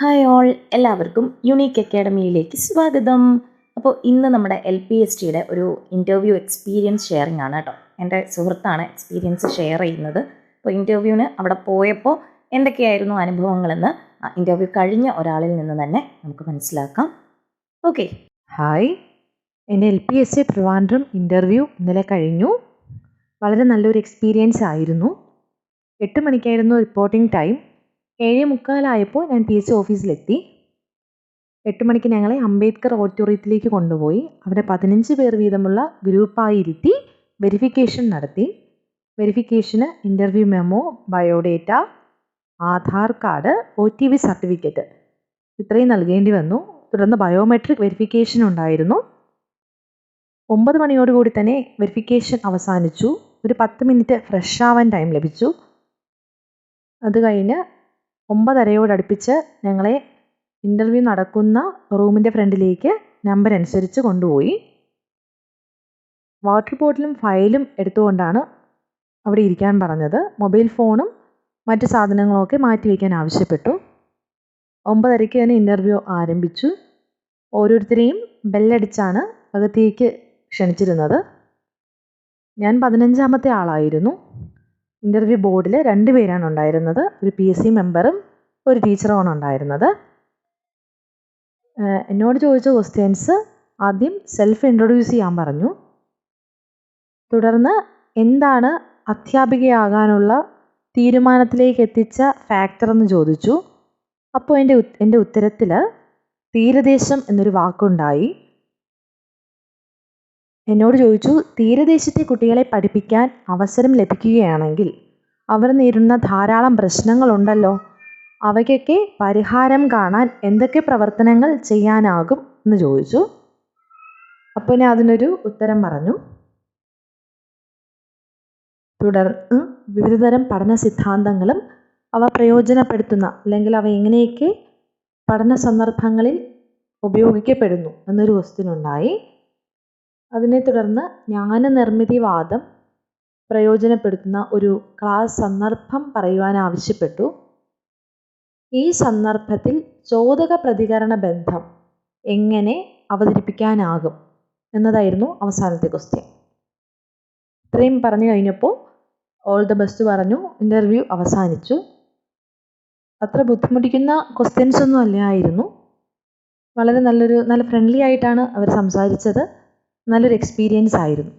Hi all, എല്ലാവർക്കും unique അക്കാഡമിയിലേക്ക് സ്വാഗതം. അപ്പോൾ ഇന്ന് നമ്മുടെ LPSTയുടെ ഒരു ഇൻ്റർവ്യൂ എക്സ്പീരിയൻസ് ഷെയറിംഗ് ആണ് കേട്ടോ. എൻ്റെ സുഹൃത്താണ് എക്സ്പീരിയൻസ് ഷെയർ ചെയ്യുന്നത്. അപ്പോൾ ഇൻ്റർവ്യൂവിന് അവിടെ പോയപ്പോൾ എന്തൊക്കെയായിരുന്നു അനുഭവങ്ങളെന്ന് ഇൻ്റർവ്യൂ കഴിഞ്ഞ ഒരാളിൽ നിന്ന് തന്നെ നമുക്ക് മനസ്സിലാക്കാം. ഓക്കെ. ഹായ്, എൻ്റെ LPST ട്രിവാൻഡ്രം ഇൻ്റർവ്യൂ ഇന്നലെ കഴിഞ്ഞു. വളരെ നല്ലൊരു എക്സ്പീരിയൻസ് ആയിരുന്നു. 8 മണിക്കായിരുന്നു റിപ്പോർട്ടിംഗ് ടൈം. 7:45 ഞാൻ PSC ഓഫീസിലെത്തി. 8 മണിക്ക് ഞങ്ങളെ അംബേദ്കർ ഓഡിറ്റോറിയത്തിലേക്ക് കൊണ്ടുപോയി. അവിടെ 15 പേർ വീതമുള്ള ഗ്രൂപ്പായി ഇരുത്തി വെരിഫിക്കേഷൻ നടത്തി. വെരിഫിക്കേഷന് interview memo, biodata, Aadhaar card, OTP certificate ഇത്രയും നൽകേണ്ടി വന്നു. തുടർന്ന് ബയോമെട്രിക് വെരിഫിക്കേഷൻ ഉണ്ടായിരുന്നു. 9 മണിയോടുകൂടി തന്നെ വെരിഫിക്കേഷൻ അവസാനിച്ചു. ഒരു 10 മിനിറ്റ് ഫ്രഷ് ആവാൻ ടൈം ലഭിച്ചു. അത് കഴിഞ്ഞ് 9:30 ഞങ്ങളെ ഇൻ്റർവ്യൂ നടക്കുന്ന റൂമിൻ്റെ ഫ്രണ്ടിലേക്ക് നമ്പർ അനുസരിച്ച് കൊണ്ടുപോയി. വാട്ടർ ബോട്ടിലും ഫയലും എടുത്തുകൊണ്ടാണ് അവിടെ ഇരിക്കാൻ പറഞ്ഞത്. മൊബൈൽ ഫോണും മറ്റു സാധനങ്ങളൊക്കെ മാറ്റി വയ്ക്കാൻ ആവശ്യപ്പെട്ടു. 9:30 തന്നെ ഇൻ്റർവ്യൂ ആരംഭിച്ചു. ഓരോരുത്തരെയും ബെല്ലടിച്ചാണ് അകത്തേക്ക് ക്ഷണിച്ചിരുന്നത്. ഞാൻ 15ാമത്തെ ആളായിരുന്നു. ഇൻ്റർവ്യൂ ബോർഡിൽ 2 പേരാണ് ഉണ്ടായിരുന്നത്. ഒരു PSC മെമ്പറും ഒരു ടീച്ചറുമാണ് ഉണ്ടായിരുന്നത്. എന്നോട് ചോദിച്ച ക്വസ്റ്റ്യൻസ് ആദ്യം സെൽഫ് ഇൻട്രൊഡ്യൂസ് ചെയ്യാൻ പറഞ്ഞു. തുടർന്ന് എന്താണ് അധ്യാപികയാകാനുള്ള തീരുമാനത്തിലേക്ക് എത്തിച്ച ഫാക്ടർ എന്ന് ചോദിച്ചു. അപ്പോൾ എൻ്റെ ഉത്തരത്തിൽ തീരദേശം എന്നൊരു വാക്കുണ്ടായി. എന്നോട് ചോദിച്ചു, തീരദേശത്തെ കുട്ടികളെ പഠിപ്പിക്കാൻ അവസരം ലഭിക്കുകയാണെങ്കിൽ അവർ നേരിടുന്ന ധാരാളം പ്രശ്നങ്ങളുണ്ടല്ലോ, അവയ്ക്കൊക്കെ പരിഹാരം കാണാൻ എന്തൊക്കെ പ്രവർത്തനങ്ങൾ ചെയ്യാനാകും എന്ന് ചോദിച്ചു. അപ്പോൾ ഞാൻ അതിനൊരു ഉത്തരം പറഞ്ഞു. തുടർന്ന് വിവിധതരം പഠന സിദ്ധാന്തങ്ങളും അവ പ്രയോജനപ്പെടുത്തുന്ന അല്ലെങ്കിൽ അവ എങ്ങനെയൊക്കെ പഠന സന്ദർഭങ്ങളിൽ ഉപയോഗിക്കപ്പെടുന്നു എന്നൊരു ക്വസ്റ്റ്യൻ ഉണ്ടായി. അതിനെ തുടർന്ന് ജ്ഞാനനിർമ്മിതിവാദം പ്രയോജനപ്പെടുത്തുന്ന ഒരു ക്ലാസ് സന്ദർഭം പറയുവാൻ ആവശ്യപ്പെട്ടു. ഈ സന്ദർഭത്തിൽ ചോദക പ്രതികരണ ബന്ധം എങ്ങനെ അവതരിപ്പിക്കാനാകും എന്നതായിരുന്നു അവസാനത്തെ ക്വസ്റ്റ്യൻ. ഇത്രയും പറഞ്ഞു കഴിഞ്ഞപ്പോൾ ഓൾ ദ ബെസ്റ്റ് പറഞ്ഞു. ഇൻ്റർവ്യൂ അവസാനിച്ചു. അത്ര ബുദ്ധിമുട്ടിക്കുന്ന ക്വസ്റ്റ്യൻസ് ഒന്നും അല്ലായിരുന്നു. വളരെ നല്ല ഫ്രണ്ട്ലി ആയിട്ടാണ് അവർ സംസാരിച്ചത്. നല്ലൊരു എക്സ്പീരിയൻസ് ആയിരുന്നു.